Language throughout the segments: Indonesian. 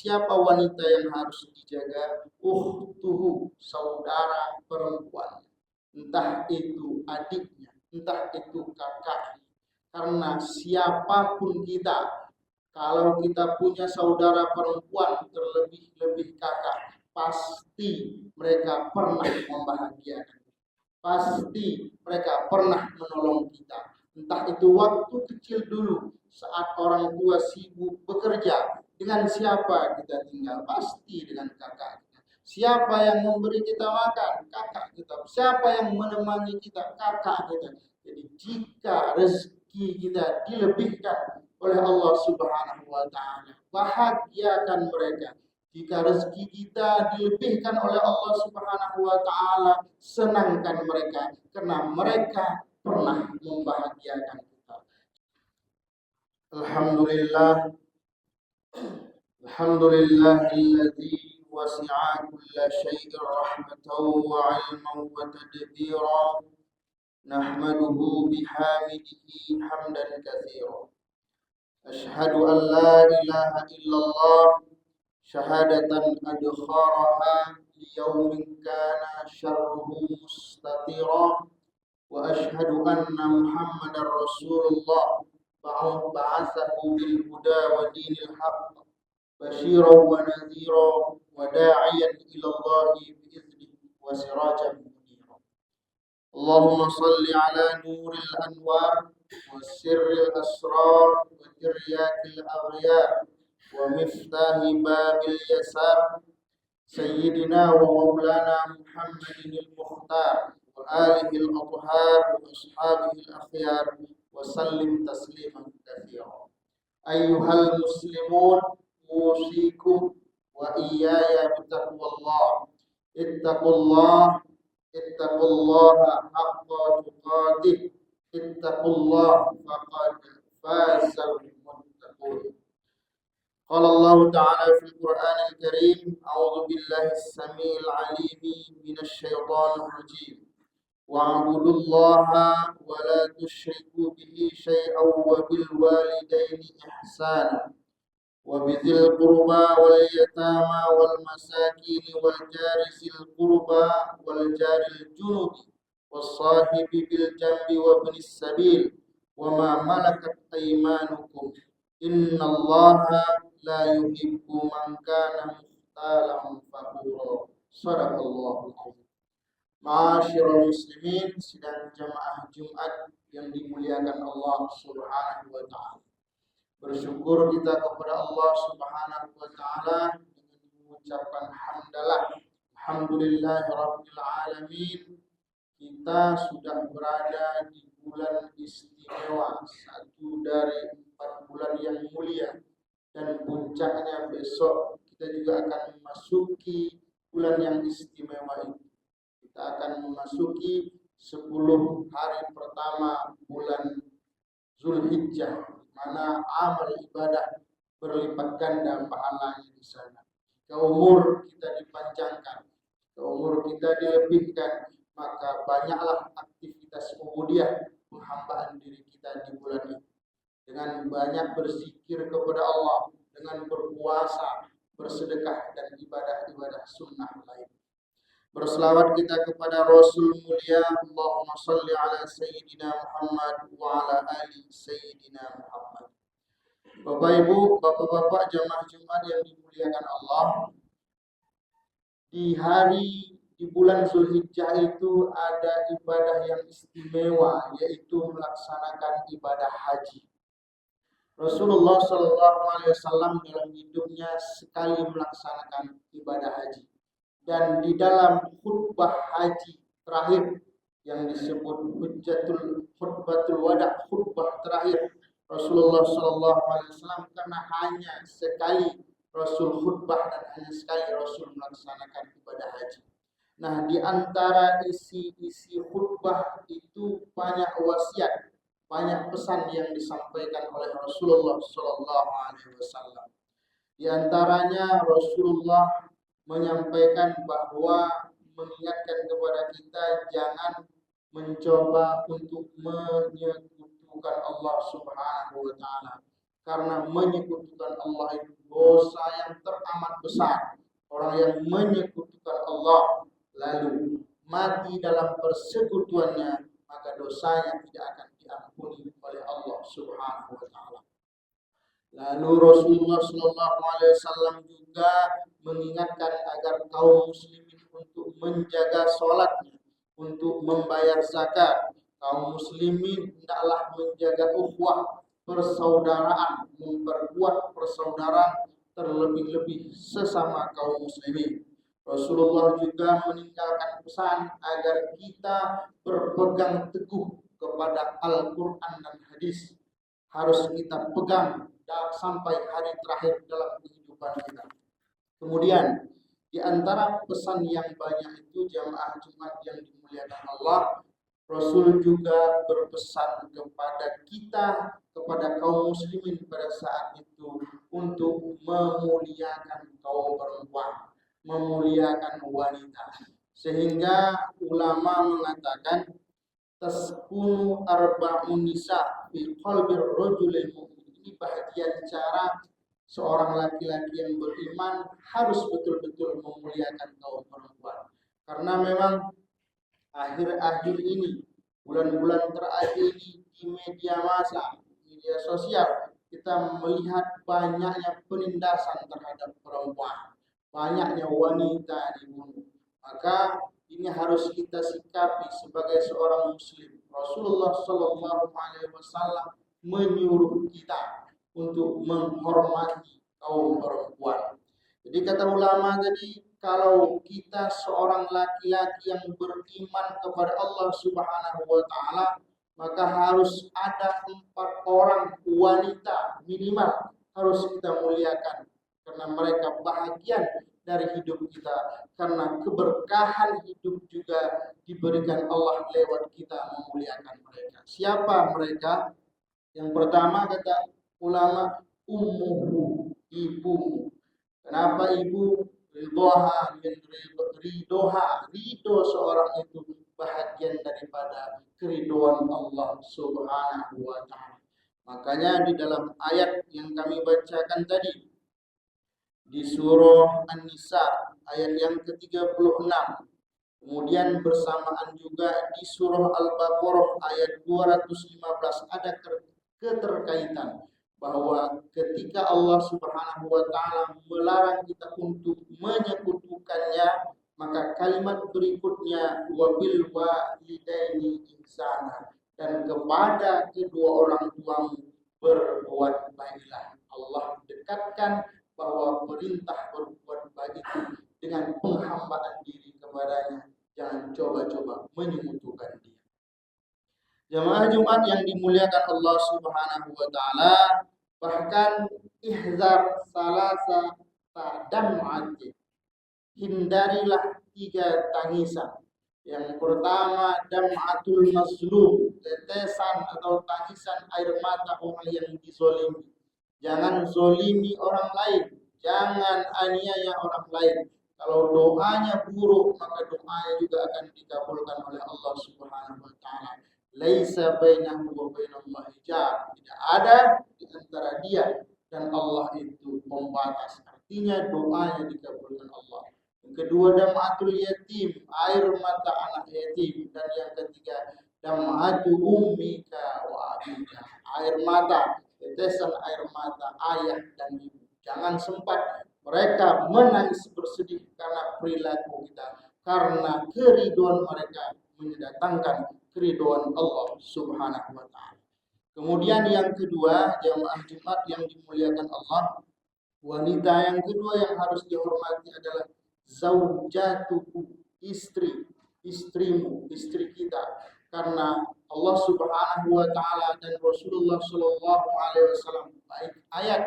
siapa wanita yang harus dijaga? Uhtuhu, saudara perempuan. Entah itu adiknya, entah itu kakaknya. Karena siapapun kita, kalau kita punya saudara perempuan, terlebih-lebih kakak, pasti mereka pernah membahagiakan. Pasti mereka pernah menolong kita. Entah itu waktu kecil dulu, saat orang tua sibuk bekerja, dengan siapa kita tinggal? Pasti dengan kakak kita. Siapa yang memberi kita makan? Kakak kita. Siapa yang menemani kita? Kakak kita. Jadi jika rezeki kita dilebihkan oleh Allah Subhanahu wa taala, bahagiakan mereka. Jika rezeki kita dilebihkan oleh Allah Subhanahu wa taala, senangkan mereka karena mereka pernah membahagiakan kita. Alhamdulillah, alhamdulillahilladzi wasi'a kulla syai'in rahmatan wa 'ilman wa tadbira. Nahmaduhu bihamidihi hamdan katsiran. Ashhadu an la ilaha illallah syahadatan adkharaha liyaumin kana syarruhu mustatira wa ashhadu anna Muhammadar Rasulullah ba'athahu bil huda wa dinil haqq basyiran wa nadhiran wa da'iyan ila Allah bi'iznihi wa sirajan munira. Allahumma salli ala nuril anwar wa sirril asrar wa tiryakil aghyar ومفتاح باب اليسار سيدنا ومولانا محمد المختار وآله الأطهار وأصحابه الأخيار وسلم تسليما كثيرا. أيها المسلمون أوصيكم وإياي بتقوى الله. اتقوا الله حق تقاته. اتقوا الله فقد فاز المتقون. قال الله تعالى في القرآن الكريم: أعوذ بالله السميع العليم من الشيطان الرجيم واعبدوا الله ولا تشركوا به شيئا وبالوالدين إحسانا وبذي القربى واليتامى والمساكين والجار ذي القربى والجار الجنب والصاحب بالجنب وابن السبيل وما ملكت أيمانكم إن الله la yuhibbu man kana mukhtalan fakhura. Shadaqallahul azim. Ma'asyiral muslimin, sidang jamaah Jumat yang dimuliakan Allah Subhanahu wa taala. Bersyukur kita kepada Allah Subhanahu wa taala dengan mengucapkan hamdalah. Alhamdulillahirabbil alamin. Kita sudah berada di bulan istimewa, satu dari 4 bulan yang mulia. Dan puncaknya besok kita juga akan memasuki bulan yang istimewa ini. Kita akan memasuki 10 hari pertama bulan Zulhijjah, di mana amal ibadah berlipat ganda pahalanya di sana. Jika umur kita dipanjangkan, jika umur kita dilebihkan, maka banyaklah aktivitas ubudiyah penghambaan diri kita di bulan ini. Dengan banyak berzikir kepada Allah, dengan berpuasa, bersedekah, dan ibadah-ibadah sunnah lain. Berselawat kita kepada Rasul mulia, Allahumma salli ala Sayyidina Muhammad wa ala ali Sayyidina Muhammad. Bapak Ibu, Bapak-Bapak jamaah Jumat yang dimuliakan Allah, di bulan Zulhijjah itu ada ibadah yang istimewa, yaitu melaksanakan ibadah haji. Rasulullah Shallallahu Alaihi Wasallam dalam hidupnya sekali melaksanakan ibadah haji, dan di dalam khutbah haji terakhir yang disebut khutbatul wada, khutbah terakhir Rasulullah Shallallahu Alaihi Wasallam, karena hanya sekali Rasul khutbah dan hanya sekali Rasul melaksanakan ibadah haji. Nah, di antara isi khutbah itu banyak wasiat, banyak pesan yang disampaikan oleh Rasulullah Sallallahu Alaihi Wasallam. Di antaranya Rasulullah menyampaikan bahwa mengingatkan kepada kita jangan mencoba untuk menyekutukan Allah Subhanahu Wa Taala, karena menyekutukan Allah itu dosa yang teramat amat besar. Orang yang menyekutukan Allah lalu mati dalam persekutuannya, maka dosanya tidak akan diampuni oleh Allah Subhanahu wa taala. Lalu Rasulullah Shallallahu Alaihi Wasallam juga mengingatkan agar kaum muslimin untuk menjaga sholatnya, untuk membayar zakat. Kaum muslimin hendaklah menjaga ukhuwah persaudaraan, memperkuat persaudaraan terlebih-lebih sesama kaum muslimin. Rasulullah juga meninggalkan pesan agar kita berpegang teguh kepada Al-Quran dan hadis. Harus kita pegang sampai hari terakhir dalam kehidupan kita. Kemudian di antara pesan yang banyak itu jamaah Jumat yang dimuliakan Allah, Rasul juga berpesan kepada kita, kepada kaum muslimin pada saat itu untuk memuliakan kaum perempuan, memuliakan wanita. Sehingga ulama mengatakan taskunu arba'un nisa fi qalbir rajulil mu'min. Ini bahagian cara seorang laki-laki yang beriman harus betul-betul memuliakan kaum perempuan. Karena memang akhir-akhir ini, bulan-bulan terakhir ini di media massa, media sosial, kita melihat banyaknya penindasan terhadap perempuan, banyaknya wanita dibunuh. Maka ini harus kita sikapi sebagai seorang muslim. Rasulullah Shallallahu Alaihi Wasallam menyuruh kita untuk menghormati kaum perempuan. Jadi kata ulama tadi, kalau kita seorang laki-laki yang beriman kepada Allah Subhanahu wa taala, maka harus ada 4 orang wanita minimal harus kita muliakan, karena mereka bahagian dari hidup kita, karena keberkahan hidup juga diberikan Allah lewat kita memuliakan mereka. Siapa mereka? Yang pertama kata ulama, ummuhu, ibumu. Kenapa ibu? Ridhoha min ridhoha, ridho seorang itu bahagian daripada keridhaan Allah Subhanahu wa taala. Makanya di dalam ayat yang kami bacakan tadi di surah An-Nisa ayat yang ke-36, kemudian bersamaan juga di surah Al-Baqarah ayat 215 ada keterkaitan bahwa ketika Allah Subhanahu wa taala melarang kita untuk menyekutukannya, maka kalimat berikutnya wabil walidaini ihsana, dan kepada kedua orang tuamu berbuat baiklah. Allah dekatkan bahwa perintah berbuat baik itu dengan penghambaan diri kepadanya, jangan coba-coba menyekutukan dia. Jamaah Jumat yang dimuliakan Allah Subhanahu wa taala, bahkan ihzar salasa dam'ati, hindarilah 3 tangisan. Yang pertama dam'atul mazlum, tetesan atau tangisan air mata orang yang dizolimi. Jangan zolimi orang lain, jangan aniaya orang lain. Kalau doanya buruk, maka doanya juga akan dikabulkan oleh Allah Subhanahu wa taala. Laisa bainahu wa bainallahi hijab. Tidak ada di antara dia dan Allah itu pembatas. Artinya doanya dikabulkan Allah. Yang kedua dam'atul yatim, air mata anak yatim. Dan yang ketiga dam'atu ummika wa abika, air mata, tetesan air mata ayah dan ibu. Jangan sempat mereka menangis bersedih karena perilaku kita, karena keridhaan mereka mendatangkan keridhaan Allah Subhanahu wa taala. Kemudian yang kedua, jamaah Jumat yang dimuliakan Allah, wanita yang kedua yang harus dihormati adalah zaujatuhu, istrimu, istri kita. Karena Allah Subhanahu wa taala dan Rasulullah Shallallahu alaihi wasallam, baik ayat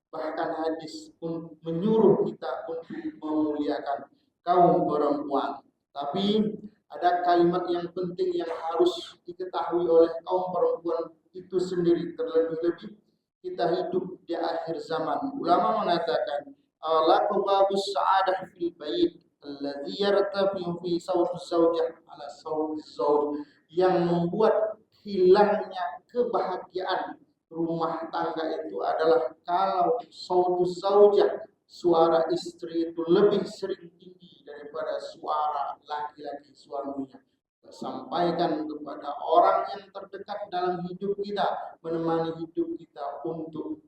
bahkan hadis pun menyuruh kita untuk memuliakan kaum perempuan. Tapi ada kalimat yang penting yang harus diketahui oleh kaum perempuan itu sendiri, terlebih-lebih kita hidup di akhir zaman. Ulama mengatakan laqabus sa'adah fil bait alladhi yartafi'u fi sawti zawjah ala sawti zawj, yang membuat hilangnya kebahagiaan rumah tangga itu adalah kalau sautu zaujah, suara istri itu lebih sering tinggi daripada suara laki-laki suaminya. Sampaikan kepada orang yang terdekat dalam hidup kita, menemani hidup kita untuk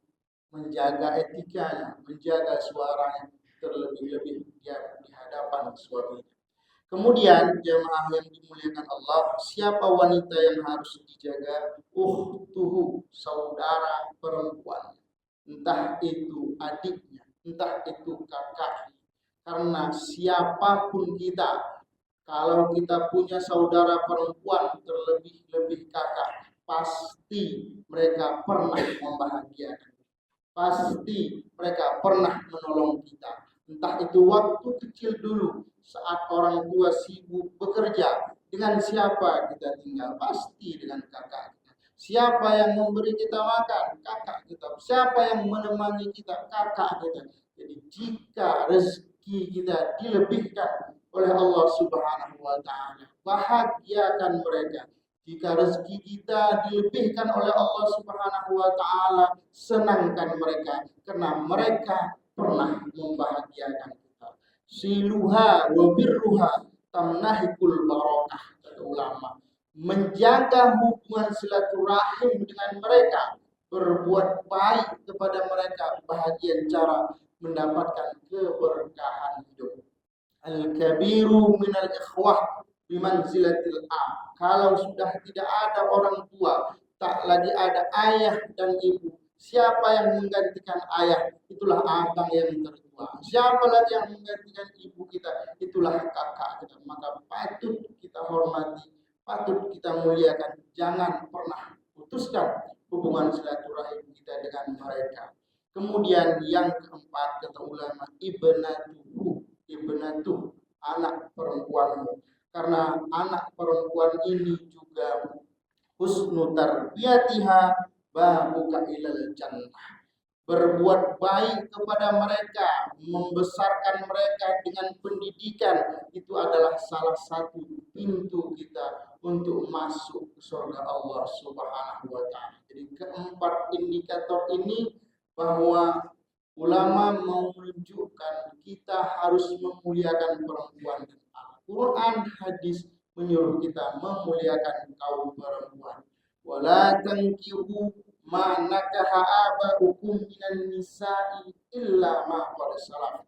menjaga etikanya, menjaga suaranya, terlebih-lebih dia di hadapan suaminya. Kemudian jemaah yang dimuliakan Allah, siapa wanita yang harus dijaga? Tuhu, saudara perempuan. Entah itu adiknya, entah itu kakaknya. Karena siapapun kita, kalau kita punya saudara perempuan, terlebih-lebih kakak, pasti mereka pernah membahagiakan. Pasti mereka pernah menolong kita. Entah itu waktu kecil dulu, saat orang tua sibuk bekerja, dengan siapa kita tinggal? Pasti dengan kakak kita. Siapa yang memberi kita makan? Kakak kita. Siapa yang menemani kita? Kakak kita. Jadi jika rezeki kita dilebihkan oleh Allah Subhanahu wa taala, bahagiakan mereka. Jika rezeki kita dilebihkan oleh Allah Subhanahu wa taala, senangkan mereka karena mereka pernah membahagiakan kita. Siluha wa birruha tamnahikul barakah, kata ulama. Menjaga hubungan silaturahim dengan mereka, berbuat baik kepada mereka, bahagian cara mendapatkan keberkahan hidup. Al-kabiru minal ikhwah bimanzilatil am. Kalau sudah tidak ada orang tua, tak lagi ada ayah dan ibu, siapa yang menggantikan ayah? Itulah abang yang tertua. Siapa lagi yang menggantikan ibu kita? Itulah kakak kita. Maka patut kita hormati, patut kita muliakan. Jangan pernah putuskan hubungan silaturahim kita dengan mereka. Kemudian yang keempat, kata ulama, ibnatuh, anak perempuanmu. Karena anak perempuan ini juga husnu tarbiyatiha babuka ilal jannah. Berbuat baik kepada mereka, membesarkan mereka dengan pendidikan, itu adalah salah satu pintu kita untuk masuk ke surga Allah Subhanahu wa taala. Jadi keempat indikator ini bahwa ulama mau menunjukkan kita harus memuliakan perempuan. Al-Quran, hadis menyuruh kita memuliakan kaum perempuan. Wala tankihu ma nakaha aba'ukum minan nisa'i illa ma qad salaf.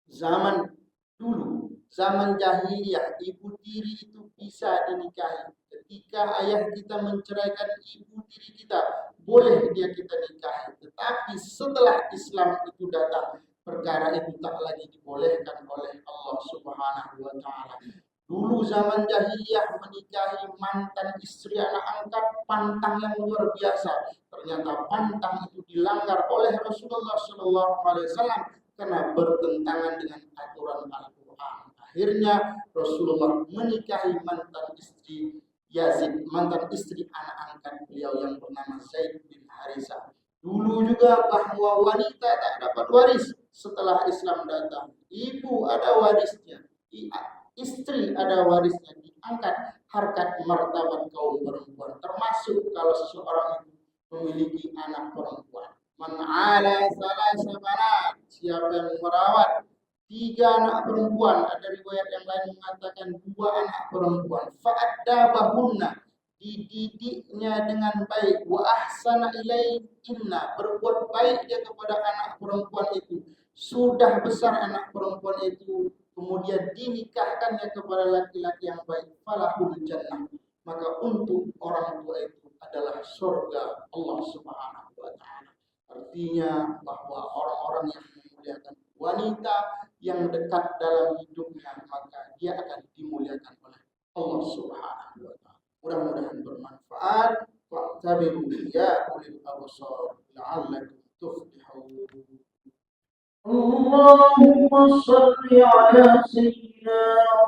Zaman dulu, zaman jahiliyah, ibu tiri itu bisa dinikahi. Ketika ayah kita menceraikan ibu tiri kita, boleh dia kita nikahi. Tetapi setelah Islam itu datang, perkara itu tak lagi dibolehkan oleh Allah Subhanahu wa taala. Dulu zaman jahiliyah menikahi mantan istri anak angkat, pantang yang luar biasa. Ternyata pantang itu dilanggar oleh Rasulullah SAW karena bertentangan dengan aturan Al-Quran. Akhirnya Rasulullah menikahi mantan istri Yazid, mantan istri anak angkat beliau yang bernama Zaid bin Harisah. Dulu juga bahwa wanita tak dapat waris setelah Islam datang. Ibu ada warisnya, istri ada warisnya, diangkat harkat martabat kaum perempuan. Termasuk kalau seseorang itu memiliki anak perempuan. Man ala salasa banat, siapa yang merawat 3 anak perempuan, ada riwayat yang lain mengatakan 2 anak perempuan. Fa'addabahunna, dididiknya dengan baik. Wa ahsana ilaihinna, berbuat baik dia kepada anak perempuan itu. Sudah besar anak perempuan itu, kemudian dinikahkannya kepada laki-laki yang baik. Falahul jannah, maka untuk orang tua itu adalah surga Allah Subhanahu wa taala. Artinya bahwa orang-orang yang memuliakan wanita yang dekat dalam hidupnya, maka dia akan dimuliakan oleh Allah Subhanahu wa taala. Mudah-mudahan bermanfaat. Wa'tabiru ya ulil absar la'allakum tuflihun. Allahumma salli ala sayyidina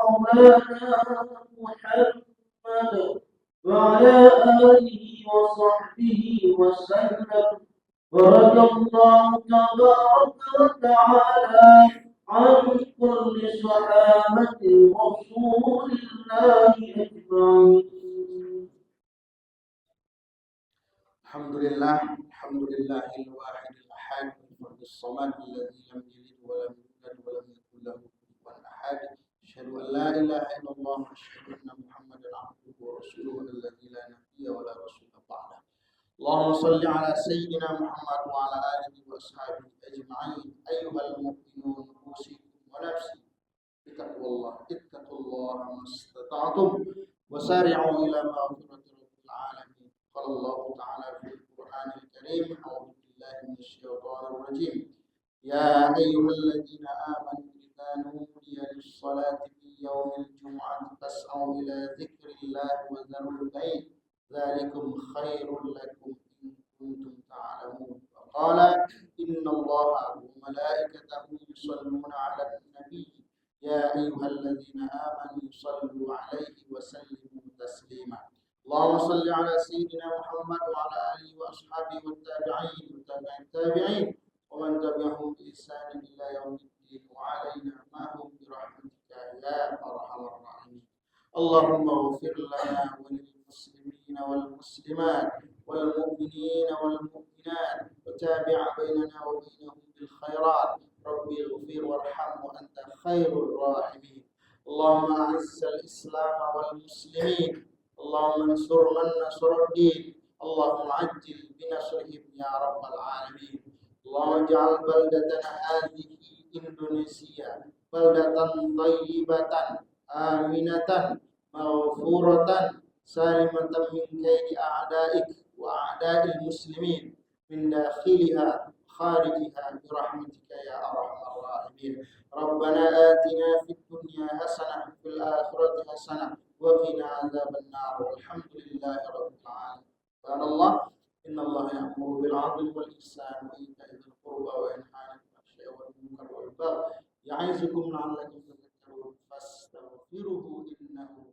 Maulana Muhammad wa ala alihi wa sahbihi wa sallam. Barakallahu tabaraka wa ta'ala an kulli sahabati Rasulillahi ajma'in. Alhamdulillah, alhamdulillahil wahidil ahad, الفرد الصمد الذي لم يلد ولم يولد ولم يكن له كفوا أحد. أشهد أن لا إله إلا الله وأشهد أن محمدا عبده ورسوله الذي لا نبي ولا رسول بعده. اللهم صل على سيدنا محمد وعلى آله وأصحابه أجمعين. أيها المؤمنون أوصيكم ونفسي بتقوى الله. اتقوا الله ما استطعتم وسارعوا إلى مغفرة رب العالمين. قال الله تعالى في القرآن الكريم: أعوذ بالله من الشيطان الرجيم. يا أيها الذين آمنوا إذا نودي للصلاة في يوم الجمعة فاسعوا إلى ذكر الله وذروا البيع ذلكم خير لكم إن كنتم تعلمون. وقال: إن الله وملائكته يصلون على النبي يا أيها الذين آمنوا صلوا عليه وسلموا تسليما. اللهم صل على سيدنا محمد وعلى آله وأصحابه والتابعين وتابع التابعين ومن تبعهم بإحسان إلى يوم الدين وعلينا معهم برحمتك يا أرحم الراحمين. اللهم اغفر لنا وللمسلمين والمسلمات والمؤمنين والمؤمنات وتابع بيننا وبينهم بالخيرات. ربي اغفر وارحم وأنت خير الراحمين. اللهم أعز الإسلام والمسلمين. اللهم انصر من نصر الدين. اللهم عجل بنصرهم يا رب العالمين. اللهم اجعل بلدتنا هذه إندونيسيا بلدة طيبة آمنة مغفورة سالمة من كيد أعدائك وأعداء المسلمين من داخلها خارجها برحمتك يا أرحم الراحمين. ربنا آتنا في الدنيا حسنة وفي الآخرة حسنة وقنا عذاب النار. والحمد لله رب العالمين. قال الله: إن الله يأمر بالعدل والإحسان وإيتاء ذي القربى وينهى عن الفحشاء والمنكر والبغي يعظكم لعلكم تذكرون فاستغفروه إنه